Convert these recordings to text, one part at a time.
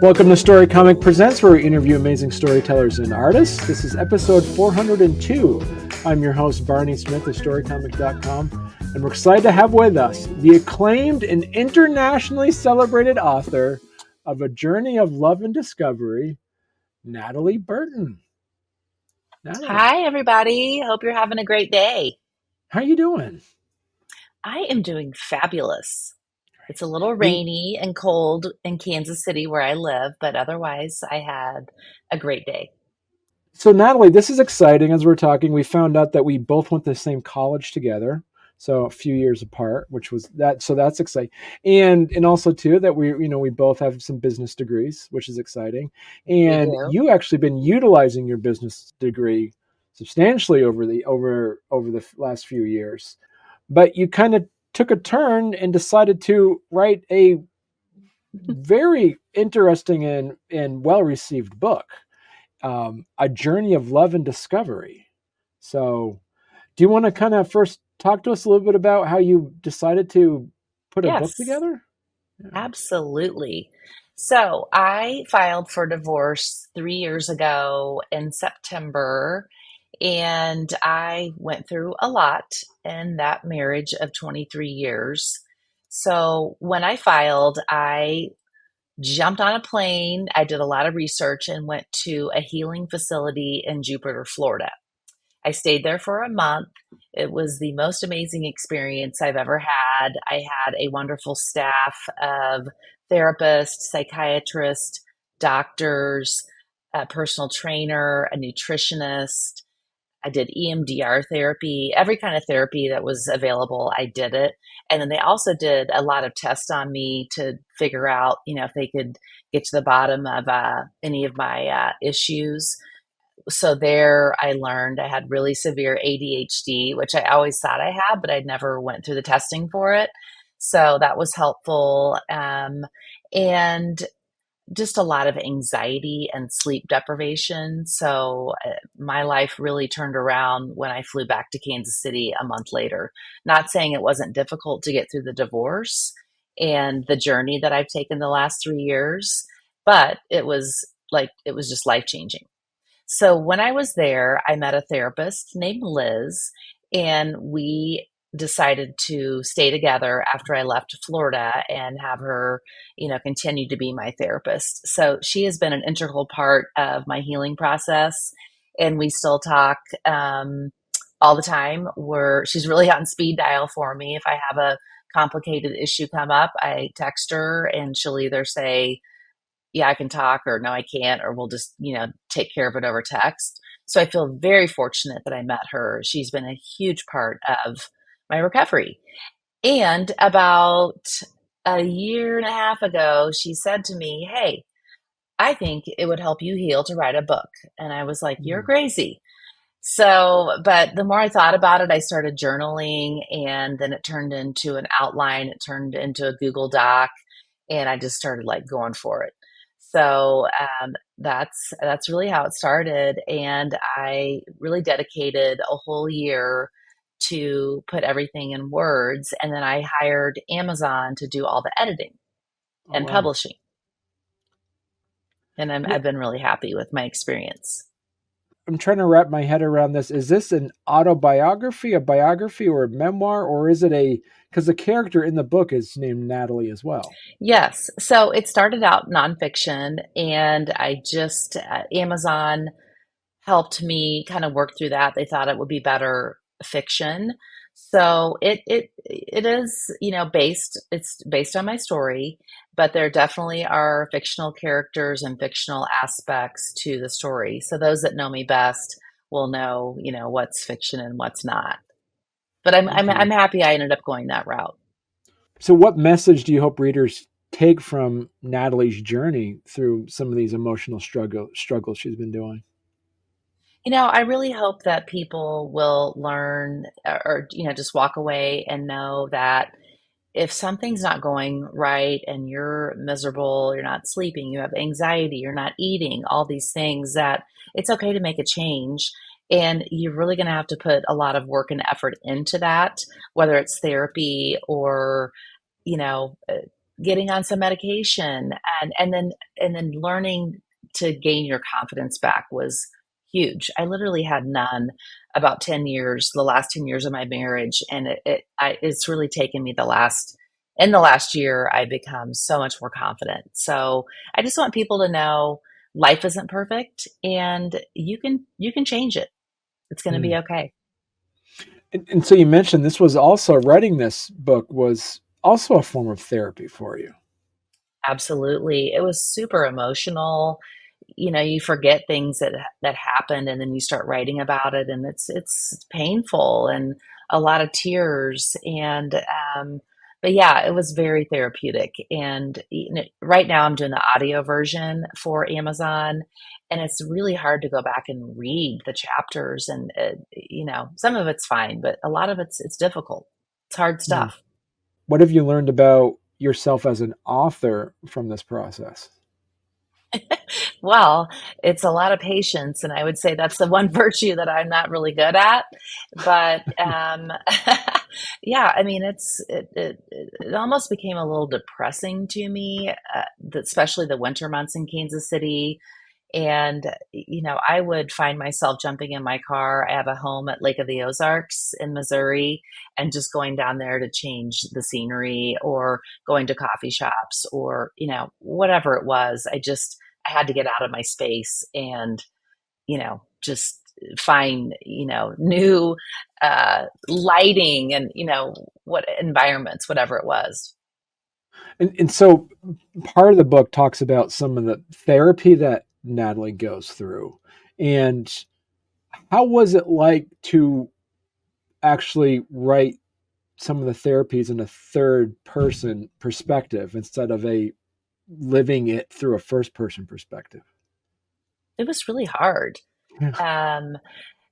Welcome to Storycomic Presents, where we interview amazing storytellers and artists. This is episode 402. I'm your host, Barney Smith of Storycomic.com, and we're excited to have with us the acclaimed and internationally celebrated author of A Journey of Love and Discovery, Natalie Burton. Natalie, Hi, everybody. Hope you're having a great day. how are you doing? I am doing fabulous. It's a little You, rainy and cold in Kansas City where I live, but otherwise, I had a great day. So, Natalie, this is exciting. As we're talking, we found out that we both went to the same college together, so a few years apart, which was that. So that's exciting, and also too that we both have some business degrees, which is exciting. We And do. you actually been utilizing your business degree substantially over the last few years, but you kind of took a turn and decided to write a very interesting and well received book, A Journey of Love and Discovery. So, do you want to kind of first talk to us a little bit about how you decided to put a book Yes, together? Yeah. absolutely. So, I filed for divorce 3 years ago in September, and I went through a lot in that marriage of 23 years. So, when I filed, I jumped on a plane. I did a lot of research and went to a healing facility in Jupiter, Florida. I stayed there for a month. It was the most amazing experience I've ever had. I had a wonderful staff of therapists, psychiatrists, doctors, a personal trainer, a nutritionist. I did EMDR therapy, every kind of therapy that was available, I did it. And then they also did a lot of tests on me to figure out, if they could get to the bottom of any of my issues. So there I learned I had really severe ADHD, which I always thought I had, but I never went through the testing for it. So that was helpful. And just a lot of anxiety and sleep deprivation. So my life really turned around when I flew back to Kansas City a month later. Not saying it wasn't difficult to get through the divorce and the journey that I've taken the last 3 years, but it was just life changing. So when I was there, I met a therapist named Liz, and we decided to stay together after I left Florida and have her, continue to be my therapist. So she has been an integral part of my healing process, and we still talk all the time. She's really on speed dial for me. If I have a complicated issue come up, I text her, and she'll either say, yeah, I can talk, or no, I can't, or we'll just, take care of it over text. So I feel very fortunate that I met her. She's been a huge part of my recovery. And about a year and a half ago, she said to me, hey, I think it would help you heal to write a book. And I was like, you're Mm. crazy. So, but the more I thought about it, I started journaling, and then it turned into an outline. It turned into a Google Doc, and I just started like going for it. So that's really how it started, and I really dedicated a whole year to put everything in words, and then I hired Amazon to do all the editing Oh, and wow. publishing, and Yeah, I've been really happy with my experience. I'm trying to wrap my head around this. Is this an autobiography, a biography, or a memoir, or is it because the character in the book is named Natalie as well? Yes. So it started out nonfiction, and Amazon helped me kind of work through that. They thought it would be better fiction. So it is, it's based on my story, but there definitely are fictional characters and fictional aspects to the story. So those that know me best will know, what's fiction and what's not. But Okay. I'm happy I ended up going that route. So, what message do you hope readers take from Natalie's journey through some of these emotional struggles she's been doing? I really hope that people will learn, or, just walk away and know that if something's not going right and you're miserable, you're not sleeping, you have anxiety, you're not eating, all these things, that it's okay to make a change. And you're really going to have to put a lot of work and effort into that, whether it's therapy or, you know, getting on some medication, and then learning to gain your confidence back was huge. I literally had none about 10 years, the last 10 years of my marriage, and it's really taken me in the last year I become so much more confident. So I just want people to know life isn't perfect, and you can change it. It's going to Mm. be okay. And so you mentioned this was also writing this book was also a form of therapy for you. Absolutely. It was super emotional. You forget things that happened, and then you start writing about it, and it's painful and a lot of tears, and but yeah, it was very therapeutic. And right now I'm doing the audio version for Amazon, and it's really hard to go back and read the chapters, and some of it's fine, but a lot of it's difficult. It's hard Mm. stuff. What have you learned about yourself as an author from this process? Well, it's a lot of patience, and I would say that's the one virtue that I'm not really good at. But yeah, I mean, it almost became a little depressing to me, especially the winter months in Kansas City. And, I would find myself jumping in my car. I have a home at Lake of the Ozarks in Missouri, and just going down there to change the scenery, or going to coffee shops, or, whatever it was. I had to get out of my space and, just find, new lighting, and, what environments, whatever it was. And so part of the book talks about some of the therapy that Natalie goes through. And how was it like to actually write some of the therapies in a third person perspective instead of a living it through a first person perspective? It was really hard. Yeah. Um,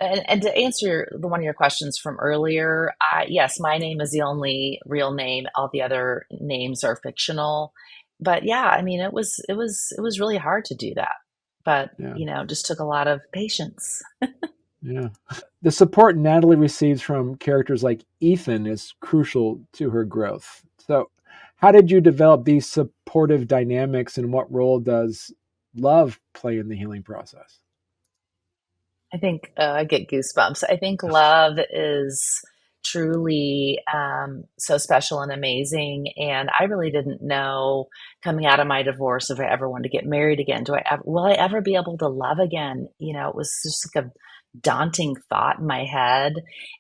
and to answer one of your questions from earlier, yes, my name is the only real name. All the other names are fictional. But yeah, I mean, it was really hard to do that. But Yeah. just took a lot of patience. Yeah. The support Natalie receives from characters like Ethan is crucial to her growth. So, how did you develop these supportive dynamics, and what role does love play in the healing process? I think I get goosebumps. I think love is truly so special and amazing. And I really didn't know, coming out of my divorce, if I ever wanted to get married again. Will I ever be able to love again? It was just like a daunting thought in my head,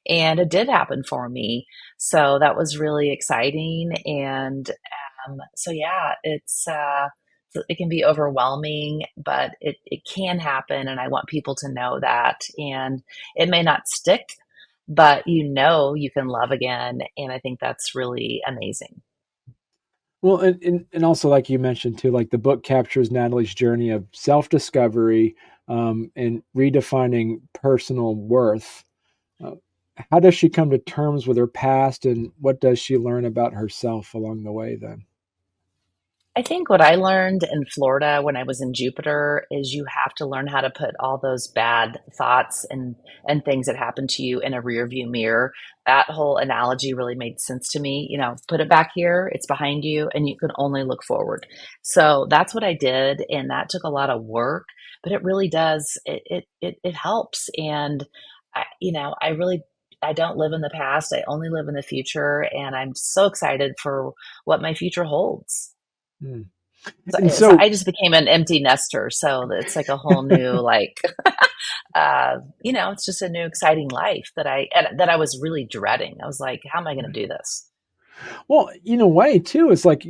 and it did happen for me. So that was really exciting. And so yeah, it can be overwhelming, but it can happen. And I want people to know that. And it may not stick, but you can love again. And I think that's really amazing. Well, and also, like you mentioned too, like the book captures Natalie's journey of self discovery and redefining personal worth. Uh, how does she come to terms with her past, and what does she learn about herself along the way? Then, I think what I learned in Florida when I was in Jupiter is you have to learn how to put all those bad thoughts and things that happen to you in a rear view mirror. That whole analogy really made sense to me. Put it back here, it's behind you, and you can only look forward. So that's what I did, and that took a lot of work, but it really does. It helps, and I don't live in the past. I only live in the future, and I'm so excited for what my future holds. hmm. So, And so so, I just became an empty nester. So it's like a whole new, like, it's just a new exciting life that I was really dreading. I was like, how am I going to do this? well, in a way too, it's like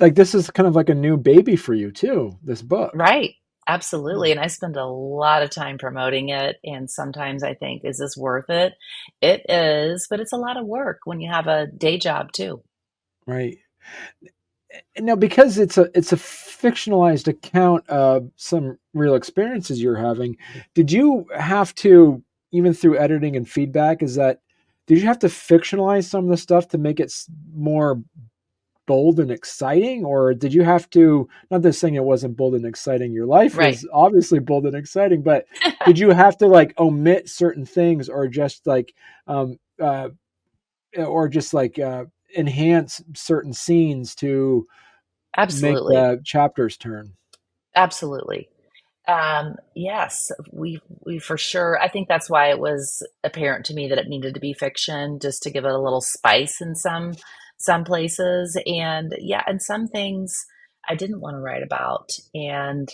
like this is kind of like a new baby for you too. This book. Right. Yeah. Absolutely. And I spend a lot of time promoting it. And sometimes I think, is this worth it? It is, but it's a lot of work when you have a day job too. Right. And now, because it's a fictionalized account of some real experiences you're having, did you have to, even through editing and feedback, did you have to fictionalize some of the stuff to make it more bold and exciting, or did you have to, not this saying it wasn't bold and exciting, your life Right. was obviously bold and exciting, but did you have to like omit certain things, or just like um uh or just like enhance certain scenes to make Absolutely. the chapters turn. Absolutely. Yes, we for sure. I think that's why it was apparent to me that it needed to be fiction, just to give it a little spice in some places. And yeah, and some things I didn't want to write about. And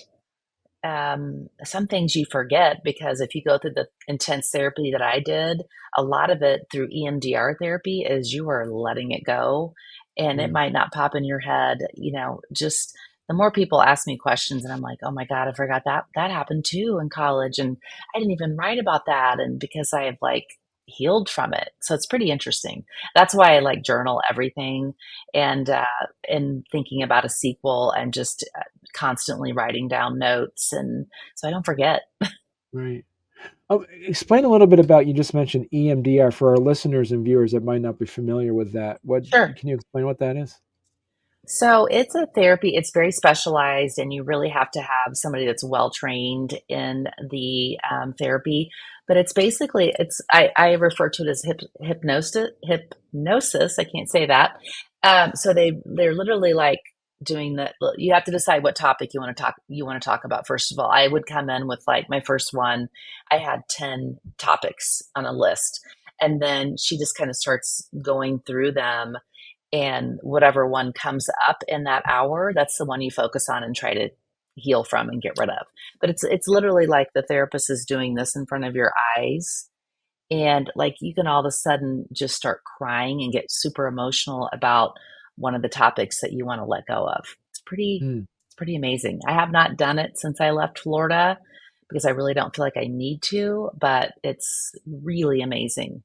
some things you forget because if you go through the intense therapy that I did, a lot of it through EMDR therapy is you are letting it go and it Mm, might not pop in your head. Just the more people ask me questions and I'm like, oh my God, I forgot that happened too in college. And I didn't even write about that. And because I have like healed from it. So it's pretty interesting. That's why I like journal everything and thinking about a sequel and just constantly writing down notes and so I don't forget. right. Oh, explain a little bit about, you just mentioned EMDR for our listeners and viewers that might not be familiar with that. What Sure. can you explain what that is? So it's a therapy, it's very specialized, and you really have to have somebody that's well trained in the therapy. But it's basically, I refer to it as hypnosis. I can't say that. So they're literally like doing that. You have to decide what topic you want to talk about. First of all, I would come in with like my first one. I had 10 topics on a list, and then she just kind of starts going through them and whatever one comes up in that hour, that's the one you focus on and try to heal from and get rid of. But it's literally like the therapist is doing this in front of your eyes and like you can all of a sudden just start crying and get super emotional about one of the topics that you want to let go of. Hmm. It's pretty amazing. I have not done it since I left Florida because I really don't feel like I need to, but it's really amazing.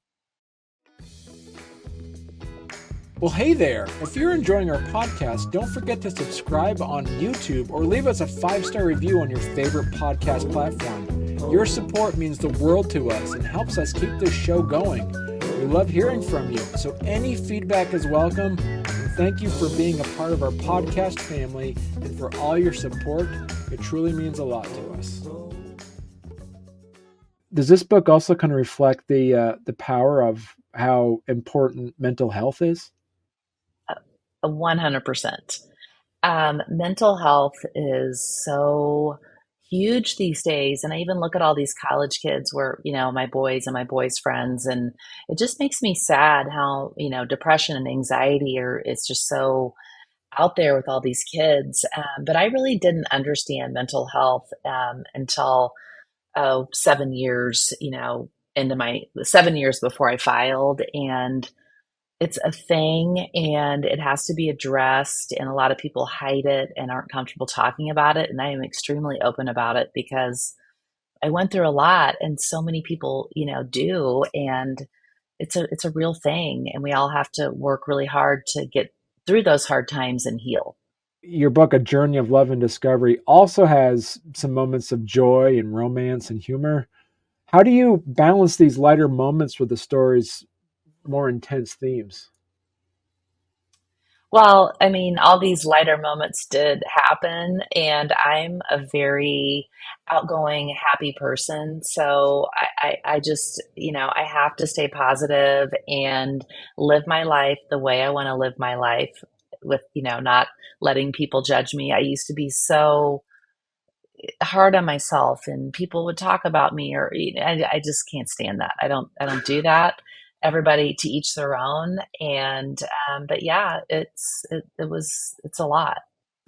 Well, hey there. If you're enjoying our podcast, don't forget to subscribe on YouTube or leave us a 5-star review on your favorite podcast platform. Your support means the world to us and helps us keep this show going. We love hearing from you, so any feedback is welcome. And thank you for being a part of our podcast family and for all your support. It truly means a lot to us. Does this book also kind of reflect the power of how important mental health is? 100%. Mental health is so huge these days. And I even look at all these college kids where, my boys and my boys' friends, and it just makes me sad how, depression and anxiety it's just so out there with all these kids. But I really didn't understand mental health until 7 years, into my 7 years before I filed. And it's a thing and it has to be addressed, and a lot of people hide it and aren't comfortable talking about it. And I am extremely open about it because I went through a lot and so many people, do. And it's a real thing. And we all have to work really hard to get through those hard times and heal. Your book, A Journey of Love and Discovery, also has some moments of joy and romance and humor. How do you balance these lighter moments with the story's more intense themes? Well, I mean, all these lighter moments did happen, and I'm a very outgoing, happy person. So I just, I have to stay positive and live my life the way I want to live my life with, not letting people judge me. I used to be so hard on myself and people would talk about me or I just can't stand that. I don't do that. Everybody to each their own. And but yeah, it's a lot.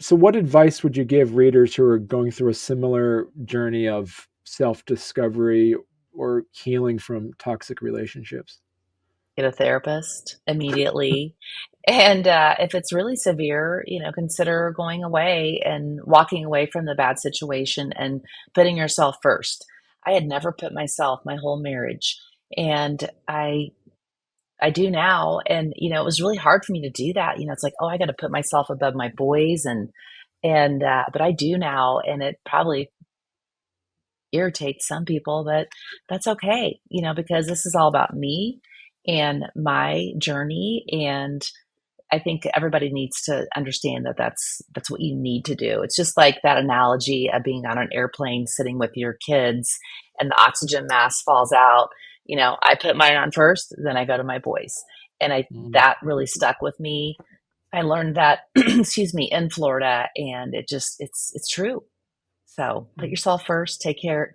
So, what advice would you give readers who are going through a similar journey of self discovery or healing from toxic relationships? Get a therapist immediately. And if it's really severe, consider going away and walking away from the bad situation and putting yourself first. I had never put myself my whole marriage, and I do now. And, it was really hard for me to do that. It's like, oh, I got to put myself above my boys but I do now. And it probably irritates some people, but that's okay, because this is all about me and my journey. And I think everybody needs to understand that that's what you need to do. It's just like that analogy of being on an airplane sitting with your kids and the oxygen mask falls out. I put mine on first, then I go to my boys. And Mm. that really stuck with me. I learned that, excuse me, in Florida, and it's true. So put yourself first. Take care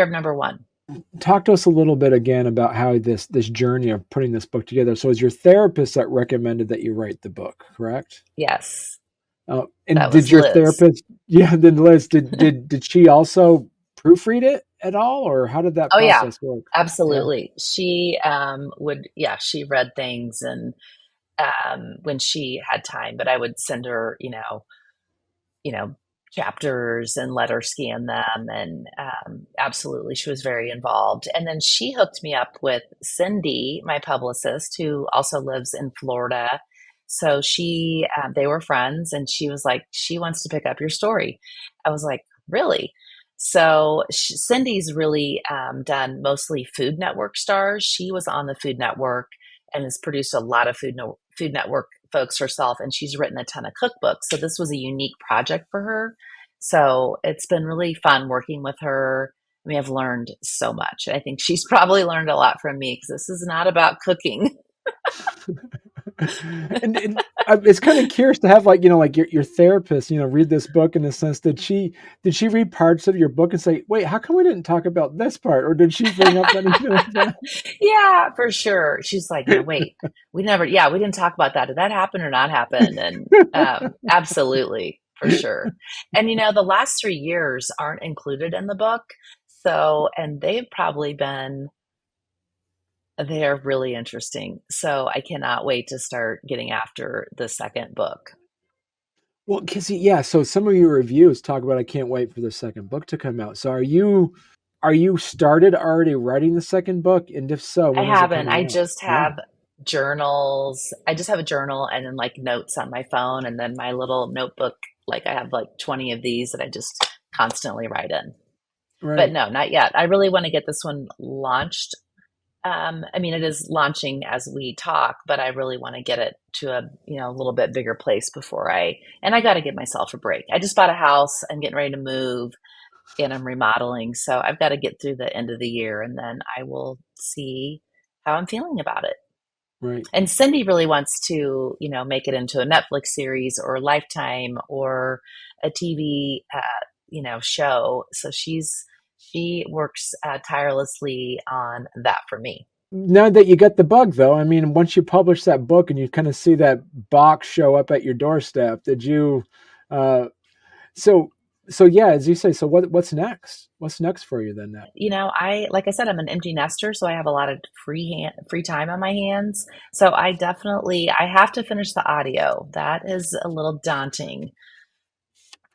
of number one. Talk to us a little bit again about how this journey of putting this book together. So, it was your therapist that recommended that you write the book, correct? Yes, And that did was your Liz. therapist, yeah, then Liz, did she also proofread it at all, or how did that Oh yeah, process work? Yeah, absolutely. She she read things and when she had time, but I would send her, you know, chapters and let her scan them. And absolutely, she was very involved. And then she hooked me up with Cindy, my publicist, who also lives in Florida. So they were friends, and she was like, she wants to pick up your story. I was like, really? So Cindy's really done mostly Food Network stars. She was on the Food Network and has produced a lot of Food Network folks herself, and she's written a ton of cookbooks. So this was a unique project for her. So it's been really fun working with her. I mean, I've learned so much. I think she's probably learned a lot from me because this is not about cooking. and it's kind of curious to have, like, like your therapist, read this book, in a sense. Did she read parts of your book and say, wait, how come we didn't talk about this part, or did she bring up anything like that? Yeah, for sure. She's like, wait, we didn't talk about that. Did that happen or not happen? And absolutely, for sure. And the last 3 years aren't included in the book. So, and they are really interesting. So I cannot wait to start getting after the second book. Well, because yeah, so some of your reviews talk about, I can't wait for the second book to come out. So are you started already writing the second book? And if so, I when is it haven't. coming I out? just Yeah. have journals. I just have a journal and then like notes on my phone and then my little notebook. Like I have like 20 of these that I just constantly write in. But Right. no, not yet. I really want to get this one launched. I mean, it is launching as we talk, but I really want to get it to a little bit bigger place and I got to give myself a break. I just bought a house. I'm getting ready to move and I'm remodeling. So I've got to get through the end of the year and then I will see how I'm feeling about it. Right. And Cindy really wants to, make it into a Netflix series or Lifetime or a TV, show. So she works tirelessly on that for me. Now that you got the bug, though, I mean, once you publish that book and you kind of see that box show up at your doorstep, did you? Uh, so so yeah, as you say, so what's next? What's next for you then, Nat? I like I said, I'm an empty nester, so I have a lot of free time on my hands. So I have to finish the audio. That is a little daunting.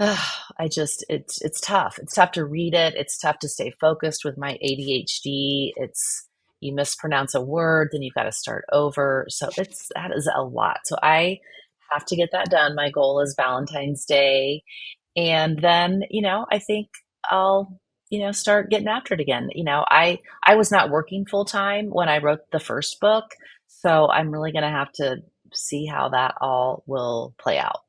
It's tough. It's tough to read it. It's tough to stay focused with my ADHD. It's You mispronounce a word, then you've got to start over. So that is a lot. So I have to get that done. My goal is Valentine's Day. And then, I think I'll, start getting after it again. I was not working full time when I wrote the first book. So I'm really going to have to see how that all will play out.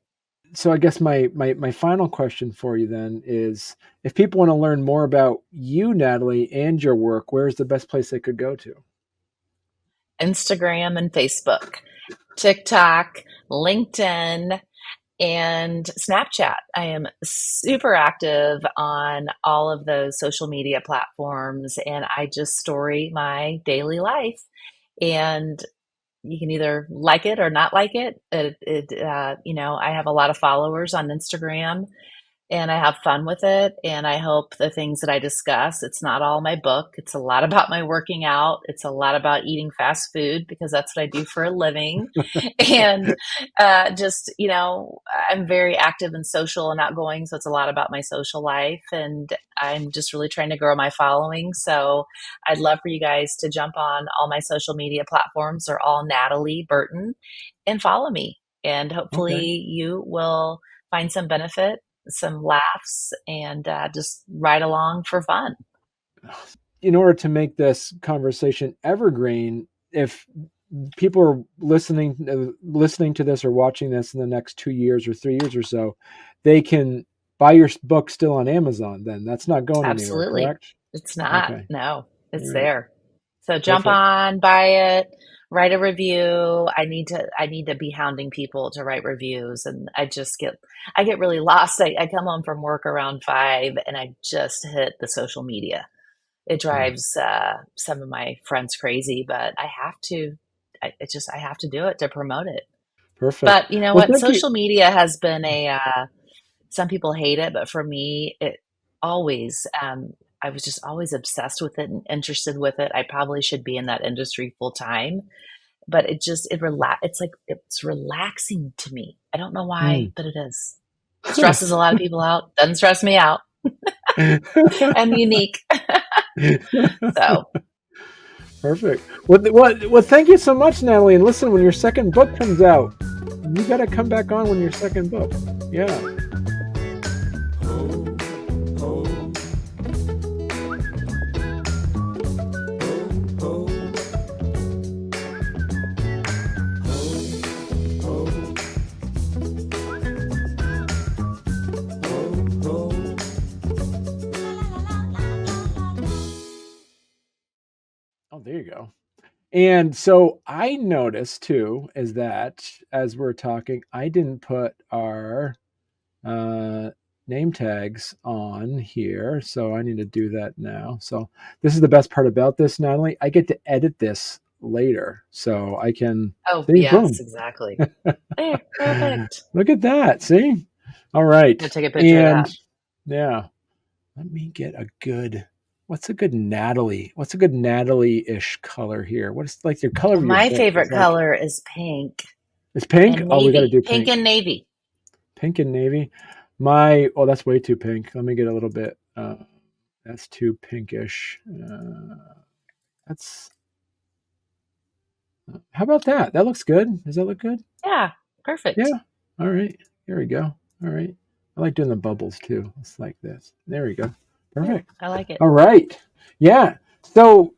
So I guess my final question for you then is, if people want to learn more about you, Natalie, and your work, where's the best place they could go to? Instagram and Facebook, TikTok, LinkedIn, and Snapchat. I am super active on all of those social media platforms and I just story my daily life. And you can either like it or not like it. I have a lot of followers on Instagram and I have fun with it. And I hope the things that I discuss, it's not all my book. It's a lot about my working out. It's a lot about eating fast food because that's what I do for a living. And I'm very active and social and outgoing. So it's a lot about my social life. And I'm just really trying to grow my following. So I'd love for you guys to jump on all my social media platforms or all Natalie Burton and follow me. And Okay. hopefully you will find some benefit, some laughs, and just ride along for fun. In order to make this conversation evergreen, if people are listening to this or watching this in the next 2 years or 3 years or so, they can buy your book still on Amazon. Then that's not going anywhere, Absolutely. correct? It's not. Okay. No, All it's right. there. So jump Perfect. on, buy it, write a review. I need to be hounding people to write reviews, and I get really lost. I come home from work around 5 and I just hit the social media. It Yeah, drives some of my friends crazy, but I have to do it to promote it. perfect. But you know Well, what? thank you. Social media has been some people hate it, but for me, always, I was just always obsessed with it and interested with it. I probably should be in that industry full time, but it's relaxing to me. I don't know why, Mm. but it is. Stresses a lot of people out. Doesn't stress me out. I'm unique. So, Perfect. Well, thank you so much, Natalie. And listen, when your second book comes out, you got to come back on when your second book. Yeah. Oh, there you go. And so I noticed too is that as we're talking, I didn't put our uh, name tags on here. So I need to do that now. So this is the best part about this, Natalie. I get to edit this later. So I can oh, see, yes, boom. exactly. There, perfect. Look at that. See? All I'm gonna right. take a picture of And that. yeah, let me get a good, what's a good Natalie? What's a good Natalie-ish color here? What is like your color Well, of your my book is favorite like, color is pink it's pink? and Oh, we got to navy. do Pink pink. and navy. Pink and navy. My, oh, that's way too pink. Let me get a little bit, that's too pinkish. That's, how about that? That looks good. Does that look good? Yeah, perfect. Yeah. All right. Here we go. All right. I like doing the bubbles too. It's like this. There we go. Yeah, Perfect. I like it. All right. Yeah. So